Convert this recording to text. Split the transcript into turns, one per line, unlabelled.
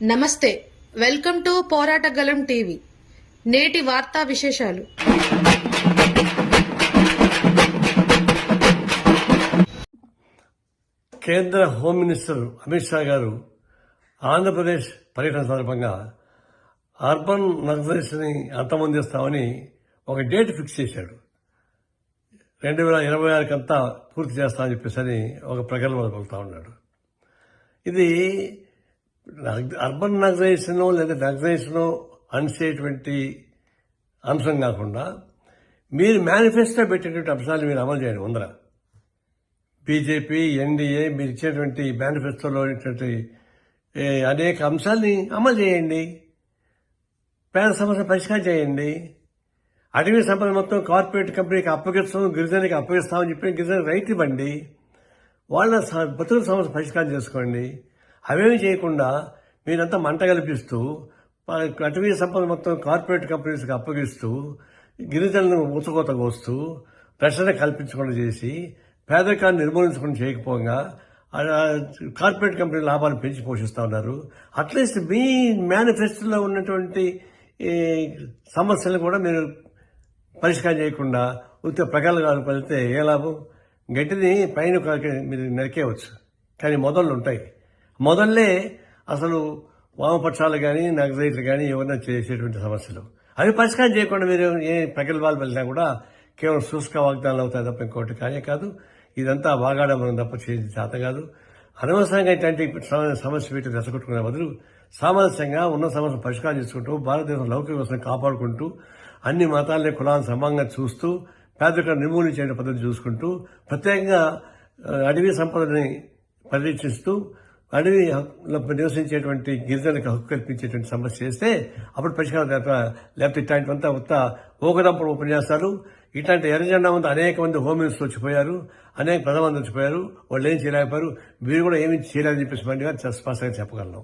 నమస్తే, welcome to పోరాటగలం TV. నేటి వార్తా విశేషాలు.
కేంద్ర హోమ్ మినిస్టర్ అమిత్ షా గారు ఆంధ్రప్రదేశ్ పర్యటన సందర్భంగా అర్బన్ నక్సల్స్ని అంతమొందిస్తామని ఒక డేట్ ఫిక్స్ చేశాడు. 2026 కంతా పూర్తి చేస్తామని చెప్పేసి ఒక ప్రకటన పలుకుతా ఉన్నాడు. ఇది అర్బన్ నక్సలైజేషన్ లేదా నక్సలైజేషన్ అనేటువంటి అంశం కాకుండా మీరు మేనిఫెస్టో పెట్టేటువంటి అంశాలు మీరు అమలు చేయండి. ముందర బీజేపీ, ఎన్డీఏ మీరు ఇచ్చేటువంటి మేనిఫెస్టోలో అనేక అంశాలని అమలు చేయండి. పేద సమస్యను పరిష్కారం చేయండి. అటవీ సంపద మొత్తం కార్పొరేట్ కంపెనీకి అప్పగిస్తాం, గిరిజనులకి అప్పగిస్తామని చెప్పి గిరిజనులకు రైతు ఇవ్వండి. వాళ్ళ బతుకుల సమస్య పరిష్కారం చేసుకోండి. అవేమి చేయకుండా మీరంతా మంట కల్పిస్తూ అటవీ సంపద మొత్తం కార్పొరేట్ కంపెనీస్కి అప్పగిస్తూ గిరిజనులను ఊచకోత కోస్తూ రక్షణ కల్పించకుండా చేసి పేదరికాన్ని నిర్మూలించకుండా చేయకపోగా కార్పొరేట్ కంపెనీ లాభాలు పెంచి పోషిస్తూ ఉన్నారు. అట్లీస్ట్ మీ మేనిఫెస్టోలో ఉన్నటువంటి సమస్యలను కూడా మీరు పరిష్కారం చేయకుండా ఉత్త ప్రకటనలు పడితే ఏ లాభం? గట్టిని పైన మీరు నరికేయవచ్చు, కానీ మొదళ్ళు ఉంటాయి. మొదల్లే అసలు వామపక్షాలు కానీ నక్సలైట్లు కానీ ఎవరైనా చేసేటువంటి సమస్యలు అవి పరిష్కారం చేయకుండా మీరు ఏ ప్రగల్భాలు వెళ్ళినా కూడా కేవలం శుష్క వాగ్దానాలు అవుతాయి తప్ప ఇంకోటి కానీ కాదు. ఇదంతా బాగాడమనం తప్ప చేసి చేత కాదు. అనవసరంగా ఇట్లాంటి సమస్య పెట్టి రెచ్చగొట్టుకునే బదులు సామరస్యంగా ఉన్న సమస్యను పరిష్కారం చేసుకుంటూ భారతదేశం లౌకిక వ్యవస్థను కాపాడుకుంటూ అన్ని మతాలని కులాలను సమానంగా చూస్తూ పేదరికాన్ని నిర్మూలించే పద్ధతి చూసుకుంటూ ప్రత్యేకంగా అడవి సంపదని పరిరక్షిస్తూ అడవిలో నివసించేటువంటి గిరిజనులకు హక్కు కల్పించేటువంటి సమస్య చేస్తే అప్పుడు పరిష్కారం లేకపోతే ఇట్లాంటివంతా ఓకదంపుడు ఉపన్యాసాలు ఇట్లాంటి ఎర్రజెండా ముందు అనేక మంది హోమ్ మినిస్టర్లు వచ్చిపోయారు, అనేక ప్రధానమంత్రులు వచ్చిపోయారు. వాళ్ళు ఏం చేయలేకపోయారు. మీరు కూడా ఏమీ చేయలేదని చెప్పేసి స్పష్టంగా చెప్పగలను.